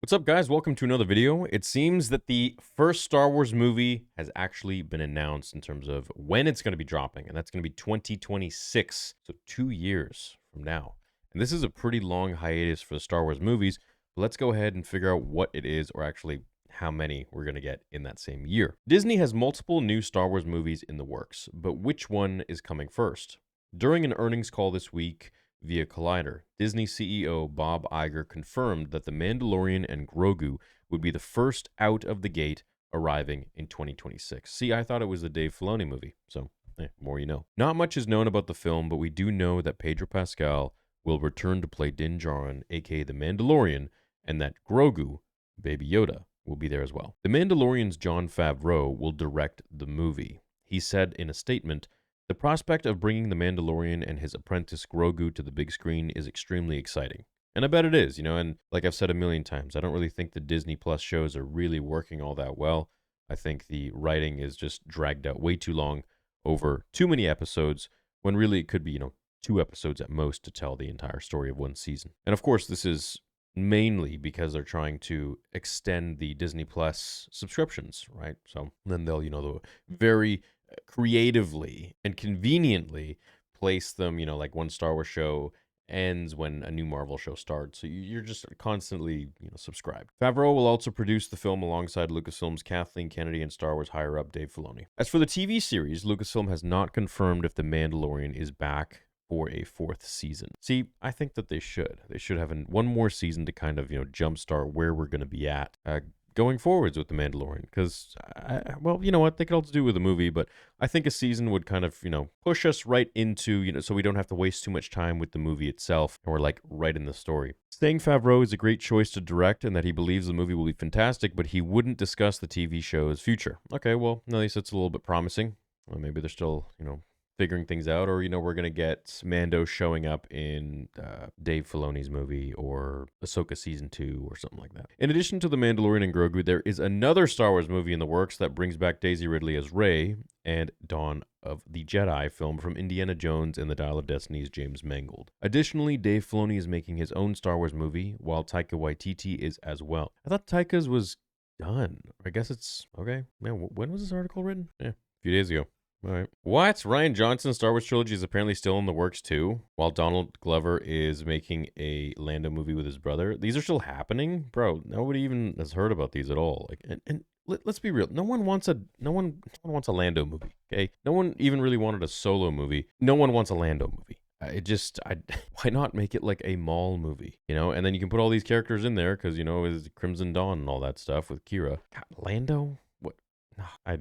What's up, guys? Welcome to another video. It seems that the first Star Wars movie has actually been announced in terms of when it's going to be dropping, and that's going to be 2026, so 2 years from now. And this is a pretty long hiatus for the Star Wars movies, but let's go ahead and figure out what it is, or actually how many we're going to get in that same year. Disney has multiple new Star Wars movies in the works, but which one is coming first? During an earnings call this week, via Collider, Disney CEO Bob Iger confirmed that The Mandalorian and Grogu would be the first out of the gate, arriving in 2026. See, I thought it was the Dave Filoni movie, so more you know. Not much is known about the film, but we do know that Pedro Pascal will return to play Din Djarin, aka The Mandalorian, and that Grogu, Baby Yoda, will be there as well. The Mandalorian's Jon Favreau will direct the movie. He said in a statement, "The prospect of bringing the Mandalorian and his apprentice Grogu to the big screen is extremely exciting." And I bet it is, and like I've said a million times, I don't really think the Disney Plus shows are really working all that well. I think the writing is just dragged out way too long over too many episodes, when really it could be, 2 episodes at most to tell the entire story of one season. And of course, this is mainly because they're trying to extend the Disney Plus subscriptions, right? So then they'll, the very creatively and conveniently place them, like one Star Wars show ends when a new Marvel show starts. So you're just constantly, subscribed. Favreau will also produce the film alongside Lucasfilm's Kathleen Kennedy and Star Wars higher-up Dave Filoni. As for the TV series, Lucasfilm has not confirmed if The Mandalorian is back for a 4th season. See, I think that they should. They should have one more season to kind of, jumpstart where we're going to be at going forwards with The Mandalorian, because, well, you know what, they could also do with a movie, but I think a season would kind of, push us right into, so we don't have to waste too much time with the movie itself, and we're, like, right in the story. Saying Favreau is a great choice to direct and that he believes the movie will be fantastic, but he wouldn't discuss the TV show's future. Okay, well, at least it's a little bit promising. Well, maybe they're still, figuring things out, or we're gonna get Mando showing up in Dave Filoni's movie or Ahsoka season 2 or something like that. In addition to The Mandalorian and Grogu, there is another Star Wars movie in the works that brings back Daisy Ridley as Rey and Dawn of the Jedi, film from Indiana Jones and the Dial of Destiny's James Mangold. Additionally, Dave Filoni is making his own Star Wars movie, while Taika Waititi is as well. I thought Taika's was done. I guess it's okay. Man, when was this article written? Yeah, a few days ago. All right. What? Rian Johnson's Star Wars trilogy is apparently still in the works too, while Donald Glover is making a Lando movie with his brother. These are still happening? Bro, nobody even has heard about these at all. Let's be real. No one wants a Lando movie, okay? No one even really wanted a Solo movie. No one wants a Lando movie. Why not make it like a Maul movie, And then you can put all these characters in there because, it's Crimson Dawn and all that stuff with Kira. God, Lando? What? No, I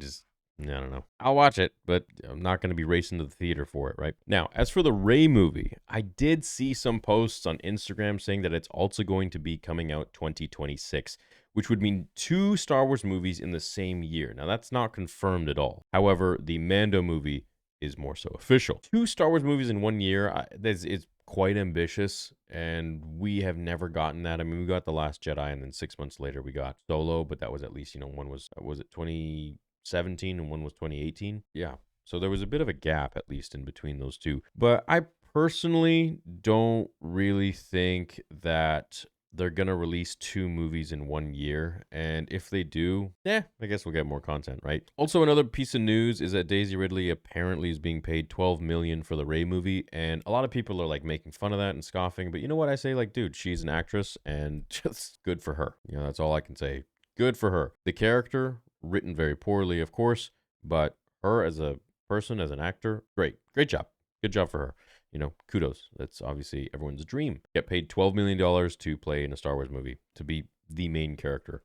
don't know. I'll watch it, but I'm not going to be racing to the theater for it, right? Now, as for the Rey movie, I did see some posts on Instagram saying that it's also going to be coming out 2026, which would mean 2 Star Wars movies in the same year. Now, that's not confirmed at all. However, the Mando movie is more so official. 2 Star Wars movies in 1 year, it's quite ambitious, and we have never gotten that. I mean, we got The Last Jedi, and then 6 months later we got Solo, but that was at least, one was it 2017 and one was 2018. Yeah. So there was a bit of a gap, at least, in between those two. But I personally don't really think that they're going to release 2 movies in 1 year. And if they do, I guess we'll get more content, right? Also, another piece of news is that Daisy Ridley apparently is being paid $12 million for the Rey movie. And a lot of people are like making fun of that and scoffing. But you know what I say? Like, dude, she's an actress and just good for her. That's all I can say. Good for her. The character, written very poorly, of course, but her as a person, as an actor, great job. Good job for her. Kudos. That's obviously everyone's dream. Get paid $12 million to play in a Star Wars movie, to be the main character.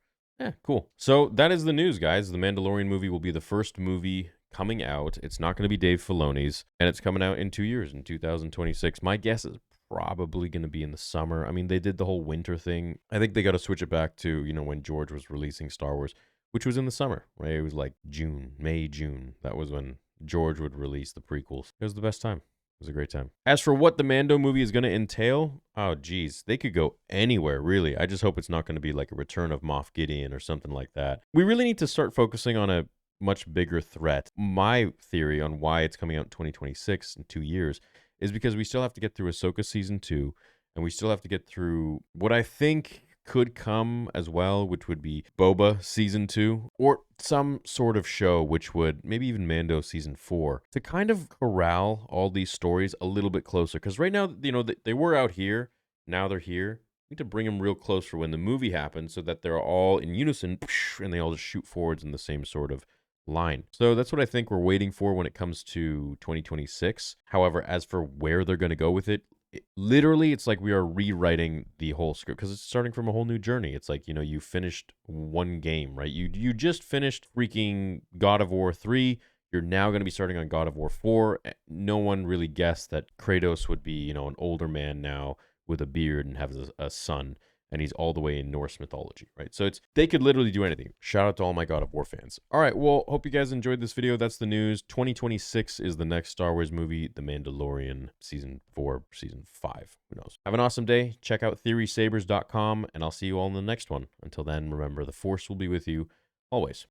Cool. So that is the news, guys. The Mandalorian movie will be the first movie coming out. It's not going to be Dave Filoni's, and it's coming out in 2 years, in 2026. My guess is probably going to be in the summer. I mean, they did the whole winter thing. I think they got to switch it back to, when George was releasing Star Wars, which was in the summer, right? It was like May, June. That was when George would release the prequels. It was the best time. It was a great time. As for what the Mando movie is going to entail, oh, geez, they could go anywhere, really. I just hope it's not going to be like a return of Moff Gideon or something like that. We really need to start focusing on a much bigger threat. My theory on why it's coming out in 2026, in 2 years, is because we still have to get through Ahsoka season 2, and we still have to get through what I think could come as well, which would be Boba season 2, or some sort of show, which would maybe even Mando season 4, to kind of corral all these stories a little bit closer. Because right now, they were out here, now they're here. We need to bring them real close for when the movie happens so that they're all in unison and they all just shoot forwards in the same sort of line. So that's what I think we're waiting for when it comes to 2026. However, as for where they're going to go with it, literally, it's like we are rewriting the whole script because it's starting from a whole new journey. It's like, you finished one game, right? You just finished freaking God of War 3. You're now going to be starting on God of War 4. No one really guessed that Kratos would be, an older man now with a beard and has a son, and he's all the way in Norse mythology, right? So they could literally do anything. Shout out to all my God of War fans. All right, well, hope you guys enjoyed this video. That's the news. 2026 is the next Star Wars movie, The Mandalorian, season 4, season 5. Who knows? Have an awesome day. Check out theorysabers.com, and I'll see you all in the next one. Until then, remember, the Force will be with you always.